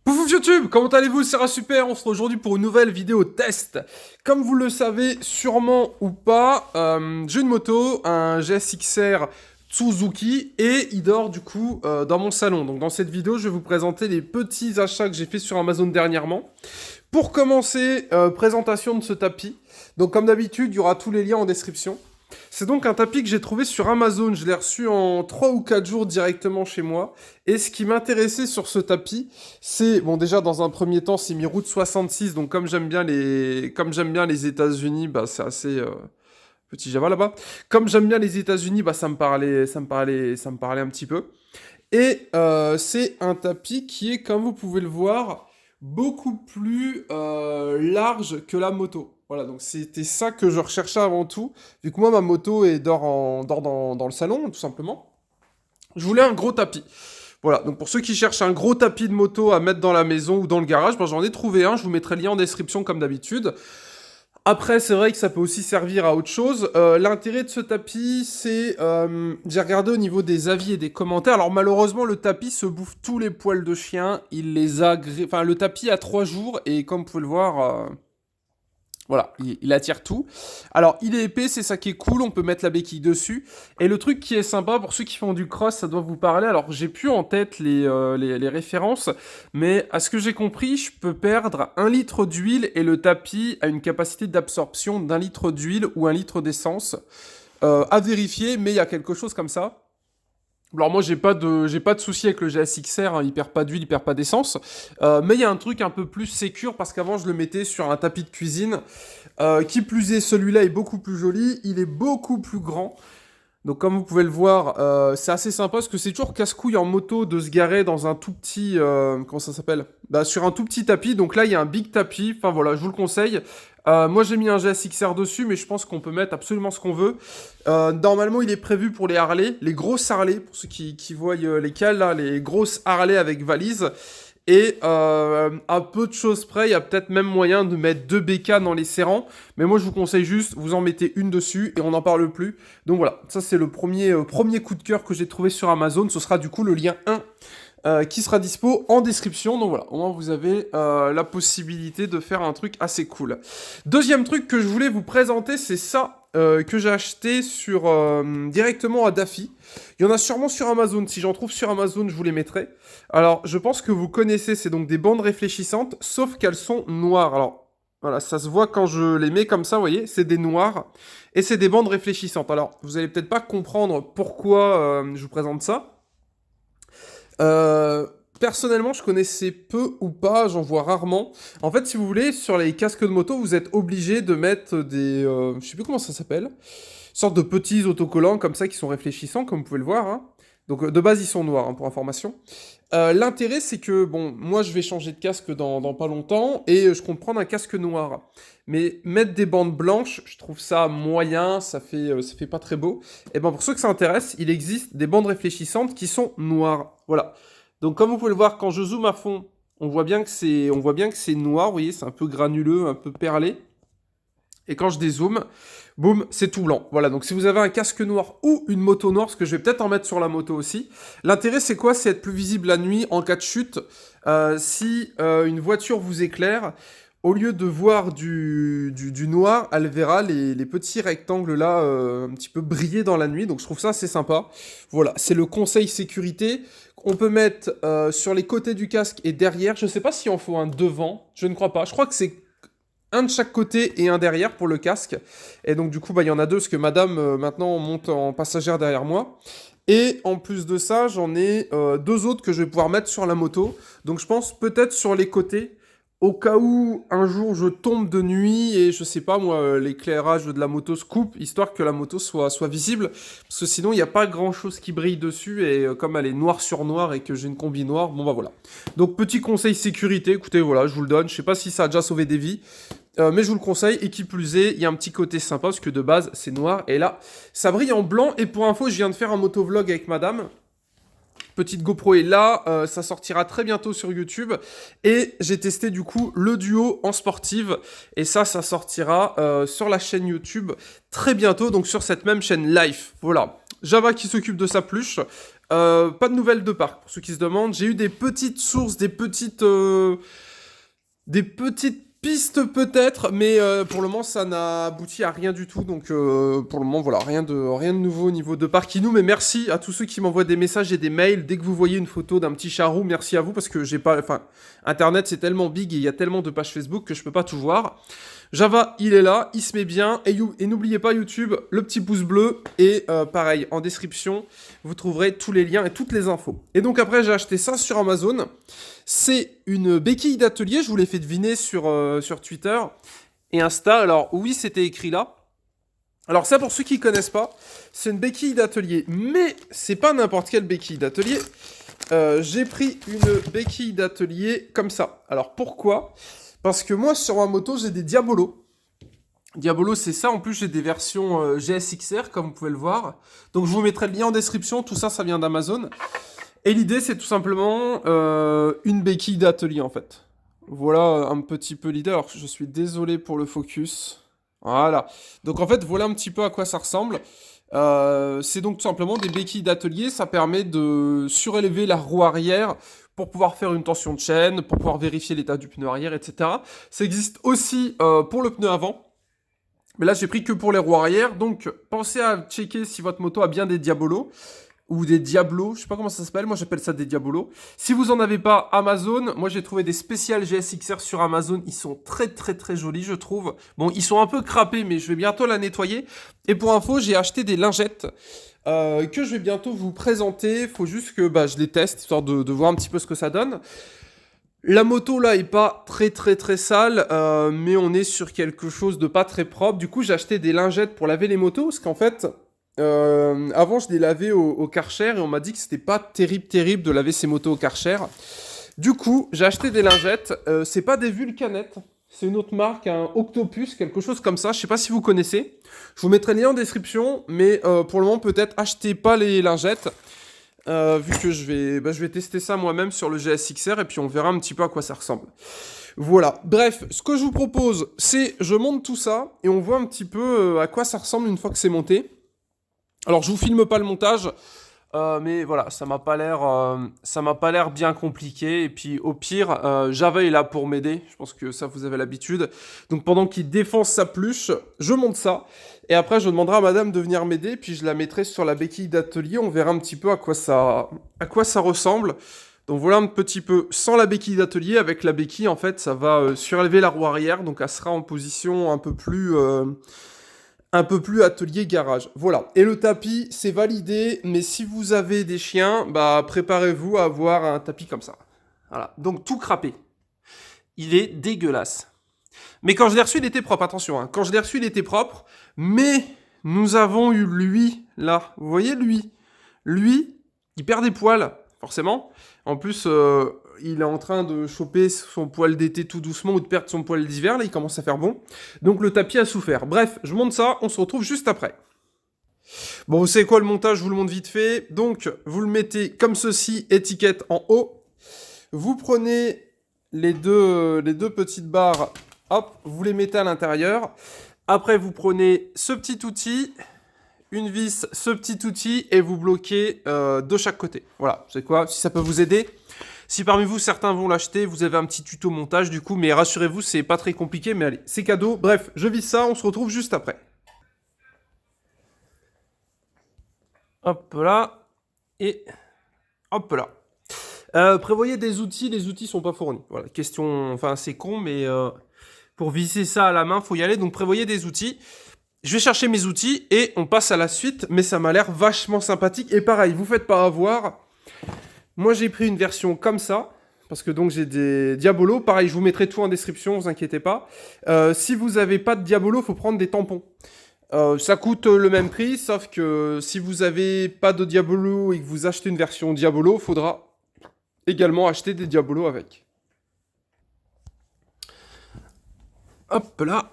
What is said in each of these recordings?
Pouf YouTube, comment allez-vous? C'est super, on se retrouve aujourd'hui pour une nouvelle vidéo test. Comme vous le savez sûrement ou pas, j'ai une moto, un GSX-R Suzuki, et il dort du coup dans mon salon. Donc dans cette vidéo, je vais vous présenter les petits achats que j'ai fait sur Amazon dernièrement. Pour commencer, présentation de ce tapis. Donc comme d'habitude, il y aura tous les liens en description. C'est donc un tapis que j'ai trouvé sur Amazon, je l'ai reçu en 3 ou 4 jours directement chez moi. Et ce qui m'intéressait sur ce tapis, c'est, bon déjà dans un premier temps, c'est mis Route 66, donc comme j'aime bien les États-Unis, bah c'est assez petit Java là-bas. Comme j'aime bien les États-Unis, bah ça me parlait un petit peu. Et c'est un tapis qui est, comme vous pouvez le voir, beaucoup plus large que la moto. Voilà, donc c'était ça que je recherchais avant tout. Vu que moi, ma moto dort dans le salon, tout simplement. Je voulais un gros tapis. Voilà, donc pour ceux qui cherchent un gros tapis de moto à mettre dans la maison ou dans le garage, ben j'en ai trouvé un. Je vous mettrai le lien en description comme d'habitude. Après, c'est vrai que ça peut aussi servir à autre chose. L'intérêt de ce tapis, c'est... j'ai regardé au niveau des avis et des commentaires. Alors malheureusement, le tapis se bouffe tous les poils de chien. Il les a... Enfin, le tapis a 3 jours et comme vous pouvez le voir... voilà, il attire tout. Alors, il est épais, c'est ça qui est cool, on peut mettre la béquille dessus. Et le truc qui est sympa, pour ceux qui font du cross, ça doit vous parler. Alors, j'ai plus en tête les références, mais à ce que j'ai compris, je peux perdre 1 litre d'huile et le tapis a une capacité d'absorption d'1 litre d'huile ou 1 litre d'essence. À vérifier, mais il y a quelque chose comme ça. Alors moi j'ai pas de souci avec le GSX-R, hein, il perd pas d'huile, il perd pas d'essence, mais il y a un truc un peu plus sécure parce qu'avant je le mettais sur un tapis de cuisine, qui plus est celui-là est beaucoup plus joli, il est beaucoup plus grand, donc comme vous pouvez le voir, c'est assez sympa parce que c'est toujours casse-couille en moto de se garer dans un tout petit, comment ça s'appelle? Bah sur un tout petit tapis, donc là il y a un big tapis, enfin voilà, je vous le conseille. Moi j'ai mis un GSX-R dessus, mais je pense qu'on peut mettre absolument ce qu'on veut. Normalement il est prévu pour les Harley, les grosses Harley, pour ceux qui voient les cales là, les grosses Harley avec valise. Et à peu de choses près, il y a peut-être même moyen de mettre 2 BK dans les serrants. Mais moi, je vous conseille juste, vous en mettez une dessus et on n'en parle plus. Donc voilà, ça c'est le premier coup de cœur que j'ai trouvé sur Amazon. Ce sera du coup le lien 1 qui sera dispo en description. Donc voilà, au moins vous avez la possibilité de faire un truc assez cool. Deuxième truc que je voulais vous présenter, c'est ça que j'ai acheté directement à Daffy. Il y en a sûrement sur Amazon. Si j'en trouve sur Amazon, je vous les mettrai. Alors, je pense que vous connaissez, c'est donc des bandes réfléchissantes, sauf qu'elles sont noires. Alors, voilà, ça se voit quand je les mets comme ça, vous voyez, c'est des noirs, et c'est des bandes réfléchissantes. Alors, vous allez peut-être pas comprendre pourquoi je vous présente ça. Euh, Personnellement, je connaissais peu ou pas, j'en vois rarement. En fait, si vous voulez, sur les casques de moto, vous êtes obligé de mettre des... je sais plus comment ça s'appelle. Sorte de petits autocollants comme ça qui sont réfléchissants, comme vous pouvez le voir, hein. Donc de base, ils sont noirs, hein, pour information. L'intérêt, c'est que, bon, moi, je vais changer de casque dans pas longtemps, et je compte prendre un casque noir. Mais mettre des bandes blanches, je trouve ça moyen, ça fait pas très beau. Et ben pour ceux que ça intéresse, il existe des bandes réfléchissantes qui sont noires. Voilà. Donc comme vous pouvez le voir, quand je zoome à fond, on voit bien que c'est noir, vous voyez, c'est un peu granuleux, un peu perlé. Et quand je dézoome, boum, c'est tout blanc. Voilà, donc si vous avez un casque noir ou une moto noire, parce que je vais peut-être en mettre sur la moto aussi, l'intérêt c'est quoi? C'est être plus visible la nuit en cas de chute. Si une voiture vous éclaire, au lieu de voir du noir, elle verra les petits rectangles là un petit peu briller dans la nuit. Donc je trouve ça assez sympa. Voilà, c'est le conseil sécurité. On peut mettre sur les côtés du casque et derrière. Je ne sais pas si en faut un devant, je ne crois pas. Je crois que c'est un de chaque côté et un derrière pour le casque. Et donc du coup, bah, il y en a deux, parce que madame, maintenant, monte en passagère derrière moi. Et en plus de ça, j'en ai 2 autres que je vais pouvoir mettre sur la moto. Donc je pense peut-être sur les côtés, au cas où un jour je tombe de nuit et je sais pas moi, l'éclairage de la moto se coupe, histoire que la moto soit visible. Parce que sinon, il n'y a pas grand-chose qui brille dessus. Et comme elle est noire sur noir et que j'ai une combi noire, bon bah voilà. Donc petit conseil sécurité, écoutez, voilà, je vous le donne. Je sais pas si ça a déjà sauvé des vies. Mais je vous le conseille, et qui plus est, il y a un petit côté sympa, parce que de base, c'est noir, et là, ça brille en blanc, et pour info, je viens de faire un motovlog avec madame, petite GoPro est là, ça sortira très bientôt sur YouTube, et j'ai testé du coup le duo en sportive, et ça sortira sur la chaîne YouTube très bientôt, donc sur cette même chaîne live, voilà. Java qui s'occupe de sa pluche, Pas de nouvelles de parc, pour ceux qui se demandent. J'ai eu des petites sources, des petites pistes peut-être, mais pour le moment ça n'a abouti à rien du tout. Donc pour le moment voilà, rien de nouveau au niveau de Parkinou. Mais merci à tous ceux qui m'envoient des messages et des mails dès que vous voyez une photo d'un petit charroux. Merci à vous parce que j'ai pas, enfin, Internet c'est tellement big et il y a tellement de pages Facebook que je peux pas tout voir. Java, il est là, il se met bien. Et n'oubliez pas YouTube, le petit pouce bleu. Et pareil, en description, vous trouverez tous les liens et toutes les infos. Et donc après, j'ai acheté ça sur Amazon. C'est une béquille d'atelier, je vous l'ai fait deviner sur Twitter et Insta. Alors oui, c'était écrit là. Alors ça, pour ceux qui ne connaissent pas, c'est une béquille d'atelier. Mais c'est pas n'importe quelle béquille d'atelier. J'ai pris une béquille d'atelier comme ça. Alors pourquoi ? Parce que moi, sur ma moto, j'ai des Diabolo. Diabolo, c'est ça. En plus, j'ai des versions GSXR, comme vous pouvez le voir. Donc, je vous mettrai le lien en description. Tout ça, ça vient d'Amazon. Et l'idée, c'est tout simplement une béquille d'atelier, en fait. Voilà un petit peu l'idée. Alors, je suis désolé pour le focus. Voilà. Donc, en fait, voilà un petit peu à quoi ça ressemble. C'est donc tout simplement des béquilles d'atelier. Ça permet de surélever la roue arrière pour pouvoir faire une tension de chaîne, pour pouvoir vérifier l'état du pneu arrière, etc. Ça existe aussi pour le pneu avant. Mais là, j'ai pris que pour les roues arrière. Donc, pensez à checker si votre moto a bien des Diabolo. Ou des Diablos, je sais pas comment ça s'appelle, moi j'appelle ça des Diabolos. Si vous en avez pas, Amazon, moi j'ai trouvé des spéciales GSXR sur Amazon, ils sont très très très jolis je trouve. Bon, ils sont un peu crapés mais je vais bientôt la nettoyer. Et pour info, j'ai acheté des lingettes que je vais bientôt vous présenter. Faut juste que je les teste, histoire de voir un petit peu ce que ça donne. La moto là est pas très très très sale, mais on est sur quelque chose de pas très propre. Du coup, j'ai acheté des lingettes pour laver les motos, parce qu'en fait... avant, je les lavais au Karcher et on m'a dit que c'était pas terrible de laver ses motos au Karcher. Du coup, j'ai acheté des lingettes. C'est pas des Vulcanettes, c'est une autre marque, un Octopus, quelque chose comme ça. Je sais pas si vous connaissez. Je vous mettrai le lien en description, mais pour le moment, peut-être achetez pas les lingettes. Vu que je vais tester ça moi-même sur le GSXR et puis on verra un petit peu à quoi ça ressemble. Voilà. Bref, ce que je vous propose, c'est je monte tout ça et on voit un petit peu à quoi ça ressemble une fois que c'est monté. Alors je vous filme pas le montage, mais voilà, ça m'a pas l'air bien compliqué. Et puis au pire, Java est là pour m'aider. Je pense que ça vous avez l'habitude. Donc pendant qu'il défonce sa pluche, je monte ça. Et après je demanderai à madame de venir m'aider. Puis je la mettrai sur la béquille d'atelier. On verra un petit peu à quoi ça ressemble. Donc voilà un petit peu sans la béquille d'atelier. Avec la béquille, en fait, ça va surélever la roue arrière. Donc elle sera en position un peu plus atelier garage. Voilà. Et le tapis, c'est validé, mais si vous avez des chiens, préparez-vous à avoir un tapis comme ça. Voilà. Donc tout crapé. Il est dégueulasse. Mais quand je l'ai reçu, il était propre, attention. Hein. Quand je l'ai reçu, il était propre, mais nous avons eu lui, là. Vous voyez, lui. Lui, il perd des poils, forcément. En plus, il est en train de choper son poil d'été tout doucement ou de perdre son poil d'hiver. Là, il commence à faire bon. Donc, le tapis a souffert. Bref, je monte ça. On se retrouve juste après. Bon, vous savez quoi, le montage, je vous le montre vite fait. Donc, vous le mettez comme ceci, étiquette en haut. Vous prenez les deux petites barres. Hop, vous les mettez à l'intérieur. Après, vous prenez ce petit outil... une vis, ce petit outil, et vous bloquez de chaque côté. Voilà, c'est quoi, si ça peut vous aider. Si parmi vous, certains vont l'acheter, vous avez un petit tuto montage du coup, mais rassurez-vous, c'est pas très compliqué, mais allez, c'est cadeau. Bref, je vis ça, on se retrouve juste après. Hop là, et hop là. Prévoyez des outils, les outils sont pas fournis. Voilà, question, enfin c'est con, mais pour visser ça à la main, faut y aller, donc prévoyez des outils. Je vais chercher mes outils et on passe à la suite, mais ça m'a l'air vachement sympathique. Et pareil, vous faites pas avoir. Moi, j'ai pris une version comme ça, parce que donc j'ai des Diabolo. Pareil, je vous mettrai tout en description, vous inquiétez pas. Si vous avez pas de Diabolo, faut prendre des tampons. Ça coûte le même prix, sauf que si vous avez pas de Diabolo et que vous achetez une version Diabolo, faudra également acheter des Diabolo avec. Hop là.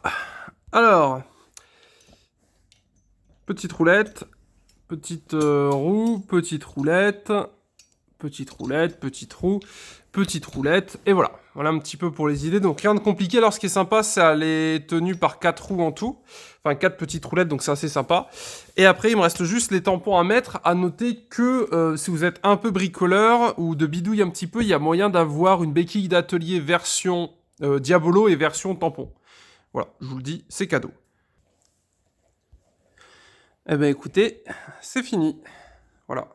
Alors... petite roulette, petite roue, petite roulette, petite roulette, petite roue, petite roulette, et voilà. Voilà un petit peu pour les idées, donc rien de compliqué. Alors ce qui est sympa, c'est elle est tenue par 4 roues en tout, enfin 4 petites roulettes, donc c'est assez sympa. Et après, il me reste juste les tampons à mettre. À noter que si vous êtes un peu bricoleur ou de bidouille un petit peu, il y a moyen d'avoir une béquille d'atelier version Diabolo et version tampon. Voilà, je vous le dis, c'est cadeau. Eh ben écoutez, c'est fini. Voilà.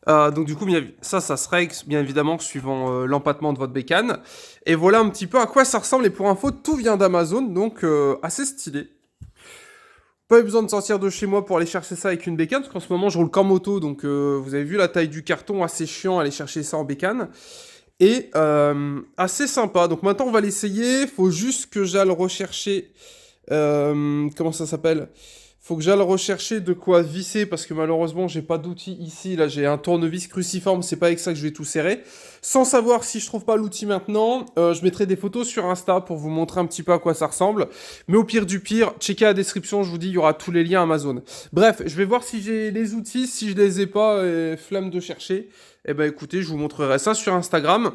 Donc du coup, ça se règle bien évidemment suivant l'empattement de votre bécane. Et voilà un petit peu à quoi ça ressemble. Et pour info, tout vient d'Amazon, donc assez stylé. Pas eu besoin de sortir de chez moi pour aller chercher ça avec une bécane, parce qu'en ce moment je roule qu'en moto, donc vous avez vu la taille du carton, assez chiant aller chercher ça en bécane. Et assez sympa. Donc maintenant on va l'essayer. Faut juste que j'aille rechercher. Comment ça s'appelle? Faut que j'aille rechercher de quoi visser parce que malheureusement j'ai pas d'outil ici. Là j'ai un tournevis cruciforme, c'est pas avec ça que je vais tout serrer. Sans savoir si je trouve pas l'outil maintenant, je mettrai des photos sur Insta pour vous montrer un petit peu à quoi ça ressemble. Mais au pire du pire, checkez la description, je vous dis, il y aura tous les liens Amazon. Bref, je vais voir si j'ai les outils, si je les ai pas, flemme de chercher. Eh ben écoutez, je vous montrerai ça sur Instagram.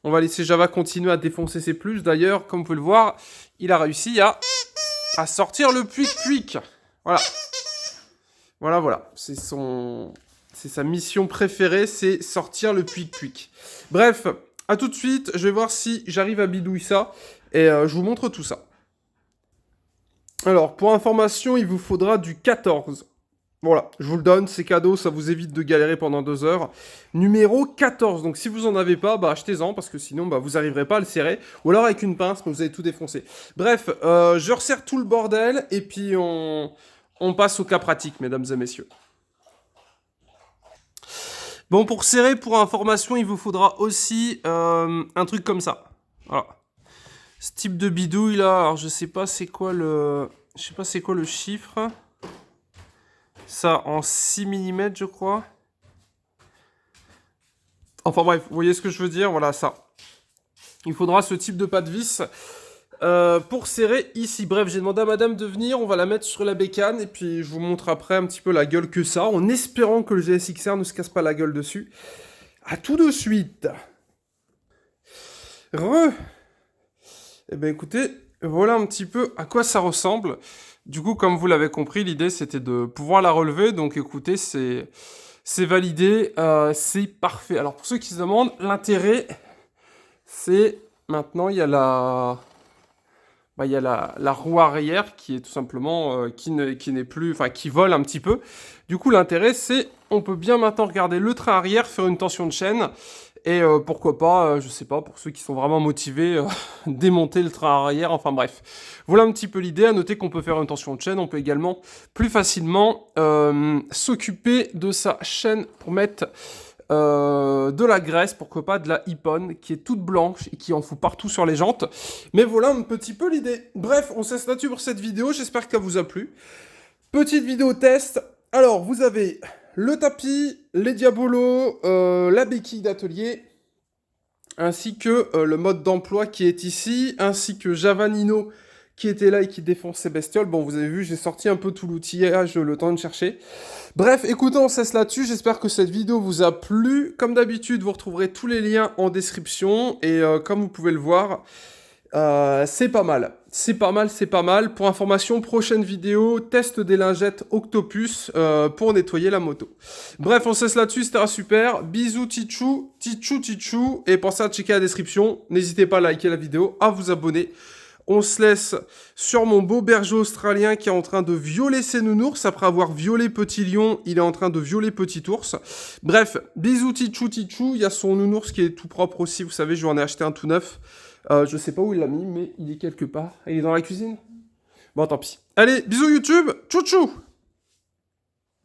On va laisser Java continuer à défoncer ses plus. D'ailleurs, comme vous pouvez le voir, il a réussi à sortir le puic-puic. Voilà. Voilà. C'est sa mission préférée, c'est sortir le puic-puic. Bref, à tout de suite. Je vais voir si j'arrive à bidouiller ça. Et je vous montre tout ça. Alors, pour information, il vous faudra du 14. Voilà, je vous le donne, c'est cadeau, ça vous évite de galérer pendant 2 heures. Numéro 14, donc si vous en avez pas, bah achetez-en, parce que sinon bah, vous n'arriverez pas à le serrer. Ou alors avec une pince, mais vous allez tout défoncer. Bref, je resserre tout le bordel, et puis on passe au cas pratique, mesdames et messieurs. Bon, pour serrer, pour information, il vous faudra aussi un truc comme ça. Voilà. Ce type de bidouille là, alors je sais pas c'est quoi le chiffre. Ça en 6 mm, je crois. Enfin bref, vous voyez ce que je veux dire, voilà ça. Il faudra ce type de pas de vis pour serrer ici. Bref, j'ai demandé à madame de venir, on va la mettre sur la bécane, et puis je vous montre après un petit peu la gueule que ça, en espérant que le GSXR ne se casse pas la gueule dessus. A tout de suite. Eh ben écoutez, voilà un petit peu à quoi ça ressemble. Du coup, comme vous l'avez compris, l'idée c'était de pouvoir la relever. Donc écoutez, c'est validé, c'est parfait. Alors pour ceux qui se demandent, l'intérêt, c'est maintenant il y a la roue arrière qui est tout simplement qui n'est plus, enfin qui vole un petit peu. Du coup, l'intérêt c'est on peut bien maintenant regarder le train arrière, faire une tension de chaîne. Et pourquoi pas, je sais pas, pour ceux qui sont vraiment motivés, démonter le train arrière, enfin bref. Voilà un petit peu l'idée, à noter qu'on peut faire une tension de chaîne, on peut également plus facilement s'occuper de sa chaîne pour mettre de la graisse, pourquoi pas de la hippone, qui est toute blanche et qui en fout partout sur les jantes. Mais voilà un petit peu l'idée. Bref, on se laisse là-dessus pour cette vidéo, j'espère qu'elle vous a plu. Petite vidéo test, alors vous avez le tapis, les diabolos, la béquille d'atelier, ainsi que le mode d'emploi qui est ici, ainsi que Java Nino qui était là et qui défonce ses bestioles. Bon, vous avez vu, j'ai sorti un peu tout l'outillage, le temps de chercher. Bref, écoutez, on cesse là-dessus. J'espère que cette vidéo vous a plu. Comme d'habitude, vous retrouverez tous les liens en description. Et comme vous pouvez le voir, c'est pas mal. C'est pas mal. Pour information, prochaine vidéo, test des lingettes Octopus pour nettoyer la moto. Bref, on cesse là-dessus, c'était super. Bisous, tichou. Et pensez à checker la description. N'hésitez pas à liker la vidéo, à vous abonner. On se laisse sur mon beau berger australien qui est en train de violer ses nounours. Après avoir violé Petit Lion, il est en train de violer Petit Ours. Bref, bisous, tichou. Il y a son nounours qui est tout propre aussi. Vous savez, je lui en ai acheté un tout neuf. Je sais pas où il l'a mis, mais il est quelque part. Il est dans la cuisine? Bon, tant pis. Allez, bisous YouTube. Tchou.